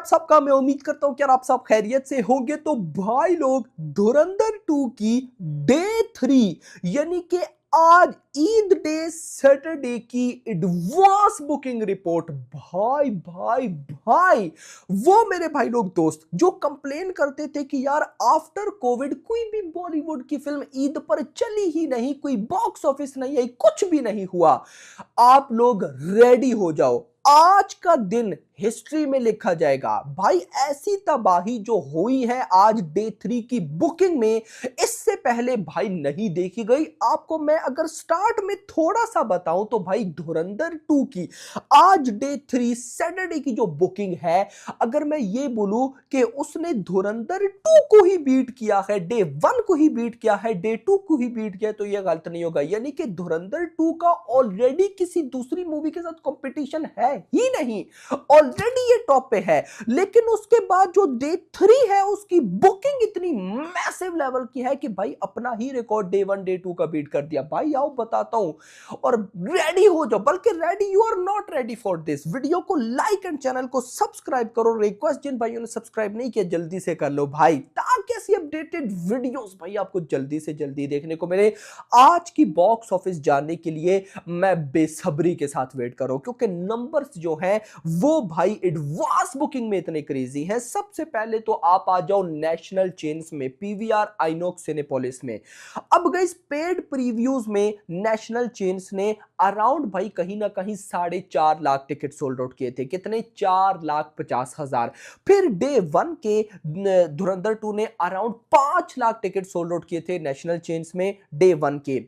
आप सबका मैं उम्मीद करता हूं कि आप सब खैरियत से होंगे। तो भाई लोग, धुरंधर 2 की डे 3 यानी कि आज ईद डे सैटरडे की एडवांस बुकिंग रिपोर्ट, भाई भाई भाई, वो मेरे भाई लोग दोस्त जो कंप्लेन करते थे कि यार आफ्टर कोविड कोई भी बॉलीवुड की फिल्म ईद पर चली ही नहीं, कोई बॉक्स ऑफिस नहीं आई, कुछ भी नहीं हुआ। आप लोग रेडी हो जाओ, आज का दिन हिस्ट्री में लिखा जाएगा। भाई ऐसी तबाही जो हुई है आज डे 3 की बुकिंग में, इससे पहले भाई नहीं देखी गई। आपको मैं अगर स्टार्ट में थोड़ा सा बताऊं तो भाई धुरंधर 2 की आज डे 3 सैटरडे की जो बुकिंग है, अगर मैं ये बोलूं कि उसने धुरंधर 2 को ही बीट किया है, डे 1 को ही बीट किया है, डे 2 को ही बीट किया, तो यह गलत नहीं होगा। यानी कि धुरंधर 2 का ऑलरेडी किसी दूसरी मूवी के साथ कंपटीशन है ही नहीं, ऑलरेडी ये टॉप पे है। लेकिन उसके बाद जो डे 3 है उसकी बुकिंग इतनी मैसिव लेवल की है कि भाई अपना ही रिकॉर्ड डे 1 डे 2 का बीट कर दिया। भाई आओ बताता हूं और रेडी हो जाओ, बल्कि ready you are not ready for this. Video को लाइक एंड चैनल को सब्सक्राइब करो। रिक्वेस्ट जिन भाइयों ने सब्सक्राइब नहीं किया जल्दी से कर लो भाई, ताकि ऐसी अपडेटेड वीडियोस भाई आपको जल्दी से जल्दी देखने को मिले। आज की बॉक्स ऑफिस जानने के लिए मैं बेसब्री के साथ वेट कर रहा हूं, क्योंकि नंबर्स जो हैं वो भाई एडवांस बुकिंग में इतने क्रेजी हैं। सबसे पहले तो आप आ जाओ नेशनल चेन्स में, पीवीआर, आइनॉक्स, सिनेपोलिस में। अब गाइस पेड प्रीव्यूज में नेशनल चेन्स ने अराउंड भाई कहीं ना कहीं 4.5 लाख टिकट सोल्ड आउट किए थे। कितने? 4,50,000। फिर डे 1 के धुरंधर 2 ने around 5 lakh ticket sold out किए थे नेशनल चेन्स में डे 1 के।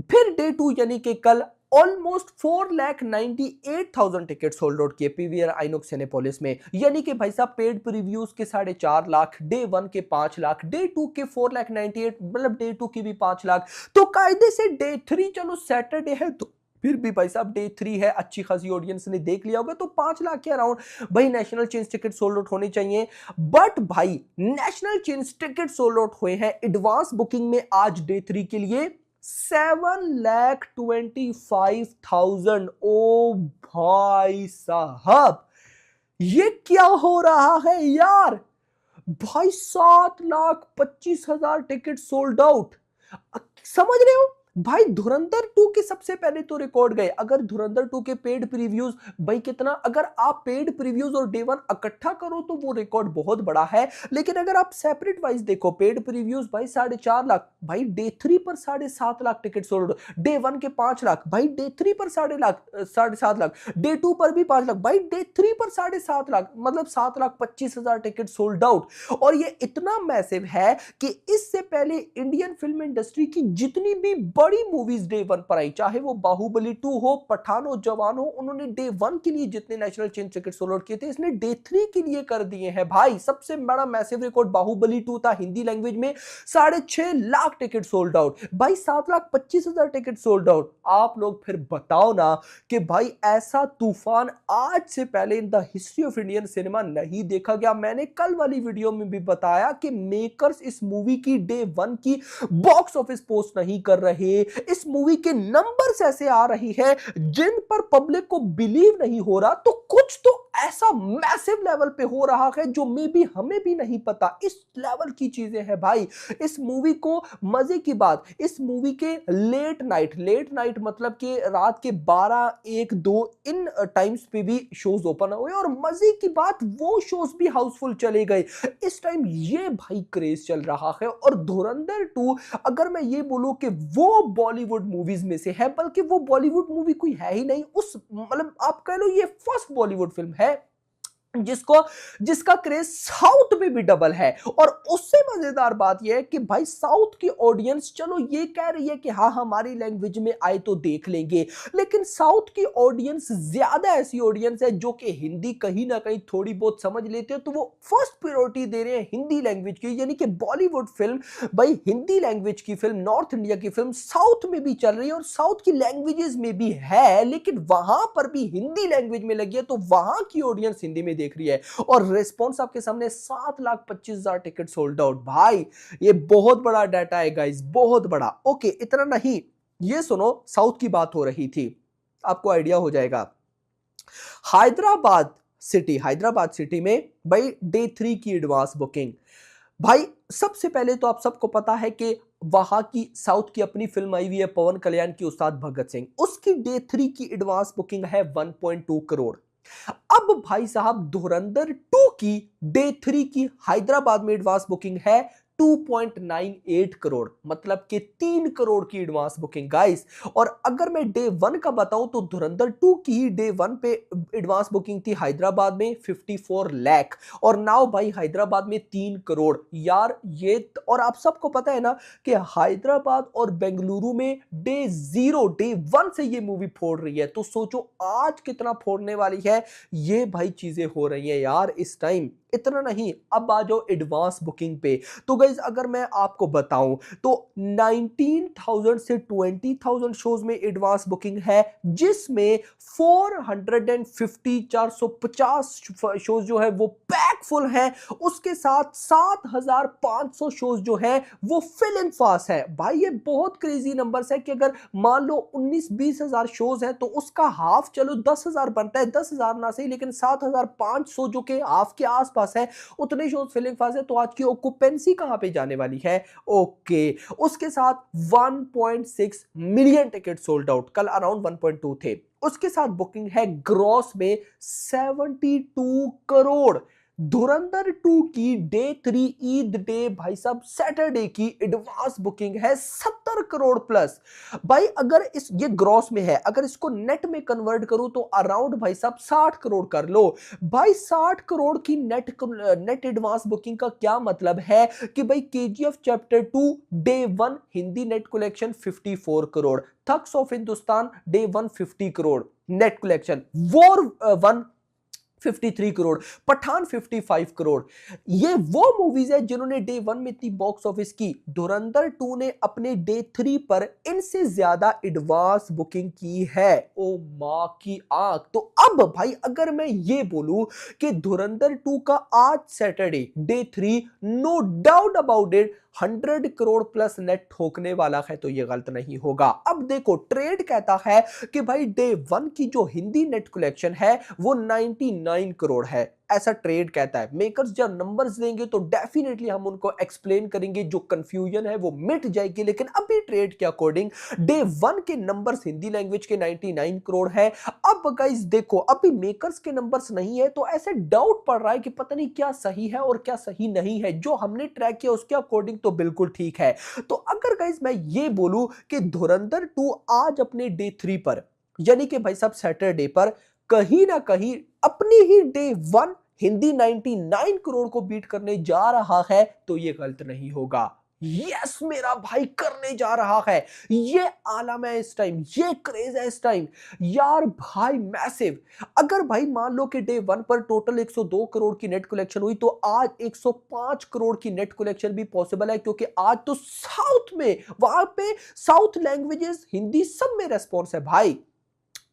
फिर डे 2 यानी कि कल ऑलमोस्ट 4,98,000 टिकट सोल्ड आउट किए पीवीआर, आइनॉक्स, सिनेपोलिस में। यानी कि भाई साहब पेड प्रीव्यूज के 4.5 लाख, डे 1 के 5 लाख, डे 2 के 4,98,000, मतलब डे 2 की भी 5 लाख। तो कायदे से डे 3, चलो सैटरडे है तो फिर भी भाई साहब डे 3 है, अच्छी खासी ऑडियंस ने देख लिया होगा, तो 5 लाख के अराउंड भाई national chains ticket sold out होने चाहिए। बट भाई national chains ticket sold out हुए हैं एडवांस बुकिंग में आज डे 3 के लिए 7,25,000। ओ भाई साहब, ये क्या हो रहा है यार? भाई 7,25,000 टिकट सोल्ड आउट। समझ रहे हो भाई? धुरंधर 2 के सबसे पहले तो रिकॉर्ड गए। अगर धुरंधर 2 के पेड प्रीव्यूज भाई कितना, अगर आप पेड प्रीव्यूज और डे 1 इकट्ठा करो तो वो रिकॉर्ड बहुत बड़ा है। लेकिन अगर आप सेपरेट वाइज देखो, पेड प्रीव्यूज भाई 4.5 लाख, भाई डे 3 पर 7.5 लाख टिकट सोल्ड, डे 1 के 5 लाख, भाई डे 3 पर 7.5 लाख, डे 2 पर भी 5 लाख, भाई डे 3 पर 7.5 लाख, मतलब 7,25,000 टिकट सोल्ड आउट। और ये इतना मैसिव है कि इससे पहले इंडियन फिल्म इंडस्ट्री की जितनी भी बड़ी मूवीज डे 1 पर आई, चाहे वो बाहुबली 2 हो, पठान हो, जवान हो, उन्होंने डे 1 के लिए जितने national chain ticket sold out किए थे, इसने डे 3 के लिए कर दिए हैं। भाई सबसे बड़ा मैसिव रिकॉर्ड बाहुबली 2 था हिंदी लैंग्वेज में, 6.5 लाख टिकट सोल्ड आउट, भाई 7,25,000 टिकट सोल्ड आउट। आप लोग फिर बताओ ना कि भाई ऐसा तूफान आज से पहले in the history of Indian cinema नहीं देखा गया। मैंने कल वाली वीडियो में भी बताया कि मेकर्स इस मूवी की डे 1 की बॉक्स ऑफिस पोस्ट नहीं कर रहे, इस मूवी के नंबर्स ऐसे आ रही है जिन पर पब्लिक को बिलीव नहीं हो रहा। तो कुछ तो ऐसा मैसिव लेवल पे हो रहा है जो मे बी हमें भी नहीं पता। इस लेवल की चीजें हैं भाई। इस मूवी को, मजे की बात, इस मूवी के लेट नाइट मतलब कि रात के 12, 1, 2 इन टाइम्स पे भी शोज ओपन हुए, और मजे की बात वो शोज भी हाउसफुल चले गए। इस टाइम ये भाई क्रेज चल रहा है। और धुरंधर 2, अगर मैं ये बोलूं कि वो बॉलीवुड मूवीज में से है, बल्कि वो बॉलीवुड मूवी कोई है ही नहीं, उस मतलब आप कह लो ये फर्स्ट बॉलीवुड फिल्म है जिसका क्रेज साउथ में भी डबल है। और उससे मजेदार बात यह है कि भाई साउथ की ऑडियंस चलो ये कह रही है कि हाँ हमारी लैंग्वेज में आए तो देख लेंगे, लेकिन साउथ की ऑडियंस ज्यादा ऐसी ऑडियंस है जो कि हिंदी कहीं ना कहीं थोड़ी बहुत समझ लेते हैं, तो वो फर्स्ट प्रायोरिटी दे रहे हैं हिंदी लैंग्वेज की। यानी कि बॉलीवुड फिल्म भाई हिंदी लैंग्वेज की फिल्म, नॉर्थ इंडिया की फिल्म साउथ में भी चल रही है, और साउथ की लैंग्वेजेस में भी है, लेकिन वहां पर भी हिंदी लैंग्वेज में लगी है, तो वहां की ऑडियंस हिंदी में देख रही है। और रिस्पॉन्स आपके सामने 7,25,000 टिकट सोल्ड आउट। भाई ये बहुत बड़ा डाटा है गाइस, बहुत बड़ा। ओके, इतना नहीं, ये सुनो, साउथ की बात हो रही थी, आपको आइडिया हो जाएगा। हैदराबाद सिटी, हैदराबाद सिटी में भाई डे 3 की एडवांस बुकिंग। भाई सबसे पहले तो आप सबको पता है कि वहां की साउथ की अपनी फिल्म आई हुई है पवन कल्याण की उस्ताद भगत सिंह, उसकी डे 3 की एडवांस बुकिंग है 1.2 करोड़। अब भाई साहब धुरंधर 2 की डे 3 की हैदराबाद में एडवांस बुकिंग है 2.98 करोड़, मतलब कि 3 करोड़ की एडवांस बुकिंग गाइस। और अगर मैं डे 1 का बताऊं तो धुरंधर 2 की ही डे 1 पे एडवांस बुकिंग थी हैदराबाद में 54 लाख, और नाउ भाई हैदराबाद में 3 करोड़ यार। ये और आप सबको पता है ना कि हैदराबाद और बेंगलुरु में डे 0 डे 1 से ये मूवी फोड़ रही है, तो सोचो आज कितना फोड़ने वाली है। ये भाई चीजें हो रही है यार इस टाइम। इतना नहीं, अब आ जाओ एडवांस बुकिंग पे। तो गाइज अगर मैं आपको बताऊं तो 19,000 से 20,000 शोज में एडवांस बुकिंग है, जिसमें 450 शोज जो है वो पैक फुल है। उसके साथ 7,500 शोज जो है वो फिल इन फास्ट है। भाई ये बहुत क्रेजी नंबर्स है कि अगर मान लो 19-20 हजार शोज है तो उसका हाफ चलो 10,000 बनता है, 10,000 ना सही लेकिन 7,500 जो कि हाफ के आसपास है, उतने शोज फिलिंग फास्ट है। तो आज की ऑक्यूपेंसी कहां पे जाने वाली है? ओके, उसके साथ 1.6 मिलियन टिकट सोल्ड आउट, कल अराउंड 1.2 थे। उसके साथ बुकिंग है ग्रॉस में 72 करोड़। धुरंधर 2 की डे 3 ईद डे भाई साहब सैटरडे की एडवांस बुकिंग है 70 करोड़ प्लस। भाई अगर इस ये ग्रॉस में है, अगर इसको नेट में कन्वर्ट करूं तो अराउंड भाई साहब 60 करोड़ कर लो। भाई 60 करोड़ की नेट एडवांस बुकिंग का क्या मतलब है कि भाई KGF chapter 2 day 1 Hindi net collection 54 crore, thugs of Hindustan day 1 50 crore net collection, war 1 53 crore, Pathaan 55 crore. ये वो मूवीज है जिन्होंने डे 1 में इतनी बॉक्स ऑफिस की। धुरंधर 2 ने अपने डे 3 पर इनसे ज्यादा एडवांस बुकिंग की है। ओ मां की आंख। तो अब भाई अगर मैं ये बोलूं कि धुरंधर 2 का आज Saturday day 3 no doubt about it 100 crore plus net ठोकने वाला है, तो ये गलत नहीं होगा। अब देखो ट्रेड कहता है कि भाई डे 1 की जो हिंदी नेट कलेक्शन है वो 99 करोड़ है, ऐसा ट्रेड कहता है। मेकर्स जब नंबर्स देंगे तो डेफिनेटली हम उनको एक्सप्लेन करेंगे, जो कंफ्यूजन है वो मिट जाएगी। लेकिन अभी ट्रेड के अकॉर्डिंग डे 1 के नंबर्स हिंदी लैंग्वेज के 99 करोड़ है। अब गाइस देखो अभी मेकर्स के नंबर्स नहीं है, तो ऐसे डाउट पड़ रहा है कि पता नहीं क्या सही है और क्या सही नहीं है। जो हमने ट्रैक किया उसके अकॉर्डिंग तो बिल्कुल ठीक है। तो अगर गाइस मैं ये बोलूं कि धुरंधर 2 आज अपने डे 3 पर, यानी कि भाई साहब सैटरडे पर, कहीं ना कहीं अपनी ही डे 1 हिंदी 99 करोड़ को बीट करने जा रहा है, तो ये गलत नहीं होगा। यस मेरा भाई करने जा रहा है। ये आलम है इस टाइम, ये क्रेज है इस टाइम यार भाई, मैसिव। अगर भाई मान लो कि डे 1 पर टोटल 102 करोड़ की नेट कलेक्शन हुई, तो आज 105 करोड़ की नेट कलेक्शन भी पॉसिबल है, क्योंकि आज तो साउथ में, वहां पे साउथ लैंग्वेजेस हिंदी सब में रेस्पॉन्स है भाई।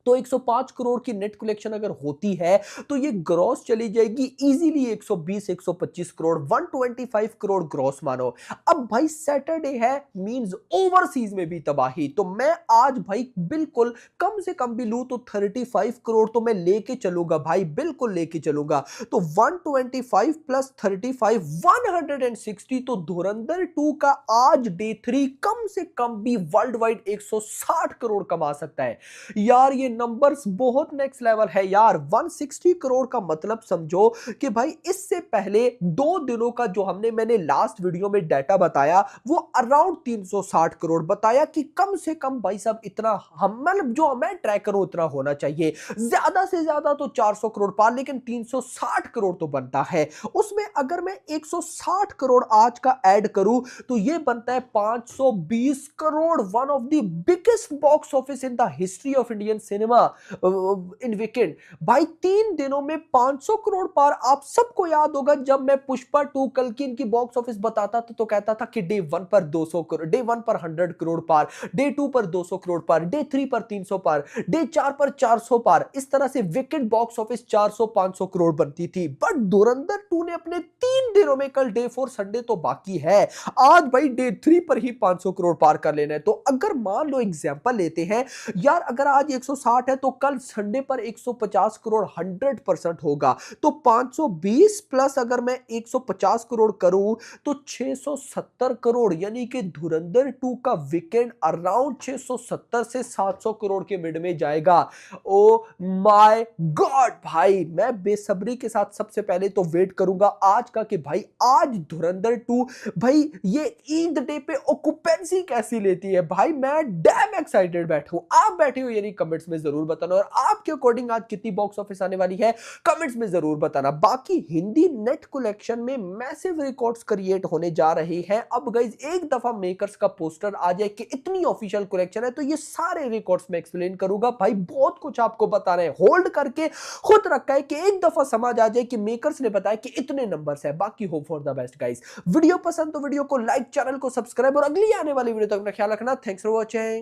तो 105 करोड़ की नेट कलेक्शन अगर होती है तो ये ग्रॉस चली जाएगी इजीली 120-125 करोड़, 125 करोड़ ग्रॉस मानो। अब भाई सैटरडे है, मींस ओवरसीज में भी तबाही। तो मैं आज भाई बिल्कुल कम से कम भी लूं तो 35 करोड़ तो मैं लेके चलूंगा भाई, बिल्कुल लेके चलूंगा। तो 125 प्लस 35 160, तो धुरंधर 2 का आज डे 3 कम से कम भी वर्ल्ड वाइड 160 करोड़ कमा सकता है यार। ये नंबर्स बहुत नेक्स्ट लेवल है यार। 160 करोड़ का मतलब समझो कि भाई इससे पहले 2 दिनों का जो मैंने लास्ट वीडियो में डाटा बताया वो अराउंड 360 करोड़ बताया कि कम से कम भाई साहब इतना हम मतलब जो मैं ट्रैक करूं उतना होना चाहिए। ज्यादा से ज्यादा तो 400 करोड़ पार, लेकिन 360 करोड़ तो बनता है। उसमें अगर मैं 160 करोड़ आज का ऐड करूं तो ये बनता है 520 crore, one of the biggest box office in the history of Indian cinema in weekend. भाई 3 दिनों में 500 करोड़ पार। आप सबको याद होगा जब मैं पुष्पा 2 कल की इनकी बॉक्स ऑफिस बताता था तो कहता था कि डे 1 पर 200 करोड़, डे 1 पर 100 करोड़ पार, डे 2 पर 200 करोड़ पार, डे 3 पर 300 पार, डे 4 पर 400 पार। इस तरह से वीकेंड बॉक्स ऑफिस 400-500 करोड़ बनती थी। बट धुरंधर 2 ने अपने 3 दिनों में, कल डे 4 संडे तो बाकी है, आज भाई डे 3 पर ही 500 करोड़ पार कर लेना है। तो अगर मान लो एग्जांपल लेते हैं यार, अगर आज 160 560 है तो कल संडे पर 150 करोड़ 100% होगा। तो 520 प्लस अगर मैं 150 करोड़ करूं तो 670 करोड़, यानी कि धुरंधर 2 का वीकेंड अराउंड 670 से 700 करोड़ के मिड में जाएगा। ओ माय गॉड भाई, मैं बेसब्री के साथ सबसे पहले तो वेट करूंगा आज का कि भाई आज धुरंधर 2 भाई ये ईद डे पे ऑक्यूपेंसी कैसी लेती है। भाई मैं डैम एक्साइटेड बैठा हूं, आप बैठे हो यानी कमेंट्स में जरूर बताना, और आपके अकॉर्डिंग आज कितनी बॉक्स ऑफिस आने वाली है कमेंट्स में जरूर बताना। बाकी हिंदी नेट कलेक्शन में मैसिव रिकॉर्ड्स क्रिएट होने जा रहे हैं। अब गाइस एक दफा मेकर्स का पोस्टर आ जाए कि इतनी ऑफिशियल कलेक्शन है तो ये सारे रिकॉर्ड्स में एक्सप्लेन करूंगा। भाई बहुत कुछ आपको बता रहे हैं, होल्ड करके खुद रखा है कि एक दफा समझ आ जाए कि मेकर्स ने बताया कि इतने नंबर्स है। बाकी hope for the best guys. Video पसंद तो वीडियो को लाइक, चैनल को सब्सक्राइब और अगली आने वाली वीडियो तक अपना ख्याल रखना। Thanks for watching.